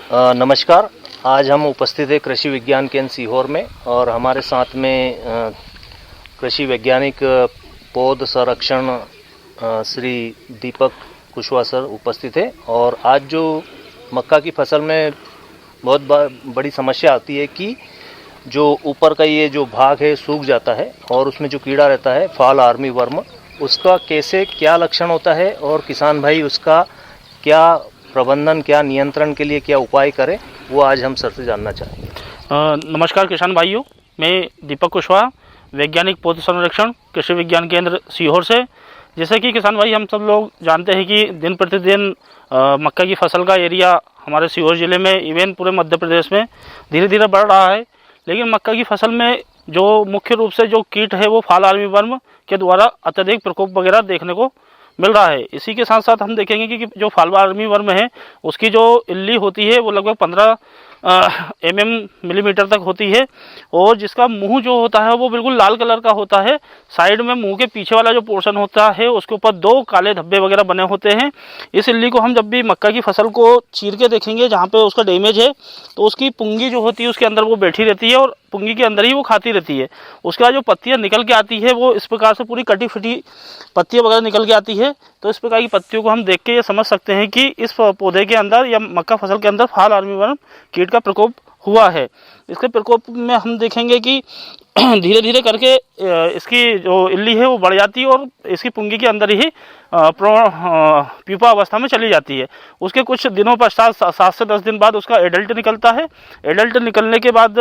नमस्कार। आज हम उपस्थित हैं कृषि विज्ञान केंद्र सीहोर में और हमारे साथ में कृषि वैज्ञानिक पौध संरक्षण श्री दीपक कुशवाहा सर उपस्थित है। और आज जो मक्का की फसल में बहुत बड़ी समस्या आती है कि जो ऊपर का ये जो भाग है सूख जाता है और उसमें जो कीड़ा रहता है फॉल आर्मी वर्म, उसका कैसे क्या लक्षण होता है और किसान भाई उसका क्या प्रबंधन, क्या नियंत्रण के लिए क्या उपाय करें, वो आज हम सर से जानना चाहेंगे। नमस्कार किसान भाइयों, मैं दीपक कुशवाहा, वैज्ञानिक पौध संरक्षण कृषि विज्ञान केंद्र सीहोर से। जैसे कि किसान भाई हम सब लोग जानते हैं कि दिन प्रतिदिन मक्का की फसल का एरिया हमारे सीहोर ज़िले में, इवन पूरे मध्य प्रदेश में धीरे धीरे बढ़ रहा है। लेकिन मक्का की फसल में जो मुख्य रूप से जो कीट है वो फॉल आर्मी वर्म के द्वारा अत्यधिक प्रकोप वगैरह देखने को मिल रहा है। इसी के साथ साथ हम देखेंगे कि जो फॉल आर्मी वर्म है उसकी जो इल्ली होती है वो लगभग 15 मिलीमीटर तक होती है और जिसका मुंह जो होता है वो बिल्कुल लाल कलर का होता है। साइड में मुंह के पीछे वाला जो पोर्शन होता है उसके ऊपर 2 काले धब्बे वगैरह बने होते हैं। इस इल्ली को हम जब भी मक्का की फसल को चीर के देखेंगे जहाँ पे उसका डैमेज है तो उसकी पुंगी जो होती है उसके अंदर वो बैठी रहती है और पुंगी के अंदर ही वो खाती रहती है। उसके बाद जो पत्तियाँ निकल के आती है वो इस प्रकार से पूरी कटी फटी पत्तियाँ वगैरह निकल के आती है। तो इस प्रकार की पत्तियों को हम देख के ये समझ सकते हैं कि इस पौधे के अंदर या मक्का फसल के अंदर फॉल आर्मी वर्म कीट का प्रकोप हुआ है। इसके प्रकोप में हम देखेंगे कि धीरे धीरे करके इसकी जो इल्ली है वो बढ़ जाती है और इसकी पुंगी के अंदर ही प्यूपा अवस्था में चली जाती है। उसके कुछ दिनों पश्चात 7 से 10 दिन बाद उसका एडल्ट निकलता है। एडल्ट निकलने के बाद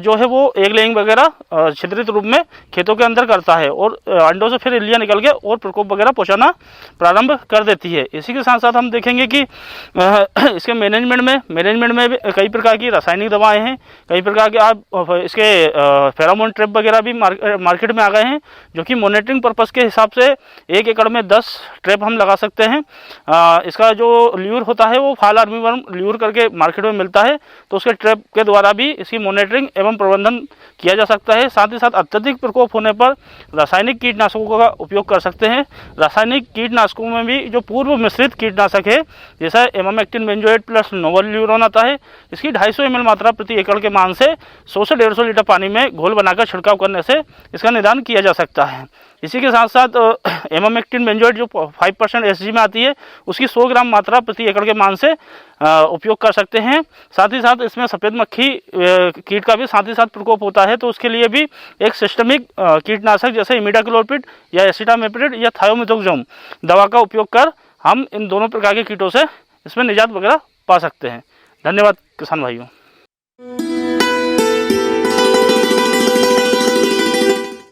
जो है वो एग लेइंग वगैरह छिद्रित रूप में खेतों के अंदर करता है और अंडों से फिर इल्लियाँ निकल के और प्रकोप वगैरह पहुँचाना प्रारंभ कर देती है। इसी के साथ साथ हम देखेंगे कि इसके मैनेजमेंट में भी कई प्रकार की रासायनिक दवाएँ हैं, कई प्रकार के आप इसके फेरोमोन ट्रैप वगैरह भी मार्केट में आ गए हैं जो कि मॉनिटरिंग पर्पस के हिसाब से 1 एकड़ में 10 ट्रैप हम लगा सकते हैं। इसका जो ल्यूर होता है वो फॉल आर्मी वर्म ल्यूर करके मार्केट में मिलता है, तो उसके ट्रैप के द्वारा भी इसकी मॉनिटरिंग एवं प्रबंधन किया जा सकता है। साथ ही साथ अत्यधिक प्रकोप होने पर रासायनिक कीटनाशकों का उपयोग कर सकते हैं। रासायनिक कीटनाशकों में भी जो पूर्व मिश्रित कीटनाशक है जैसा एमामेक्टिन बेंजोएट प्लस नोवल ल्यूरोन आता है, इसकी 250 ml मात्रा प्रति एकड़ के मान से 100 से 150 लीटर पानी में घोल बनाकर छिड़काव करने से इसका निदान किया जा सकता है। इसी के साथ साथ एमामेक्टिन बेंजोएट जो 5% एसजी में आती है उसकी 100 ग्राम मात्रा प्रति एकड़ के मान से उपयोग कर सकते हैं। साथ ही साथ इसमें सफ़ेद मक्खी कीट का भी साथ ही साथ प्रकोप होता है, तो उसके लिए भी एक सिस्टमिक कीटनाशक जैसे इमिडाक्लोपिड या एसिटामिप्रिड या थायोमिथोक्सोम दवा का उपयोग कर हम इन दोनों प्रकार के कीटों से इसमें निजात वगैरह पा सकते हैं। धन्यवाद किसान भाइयों।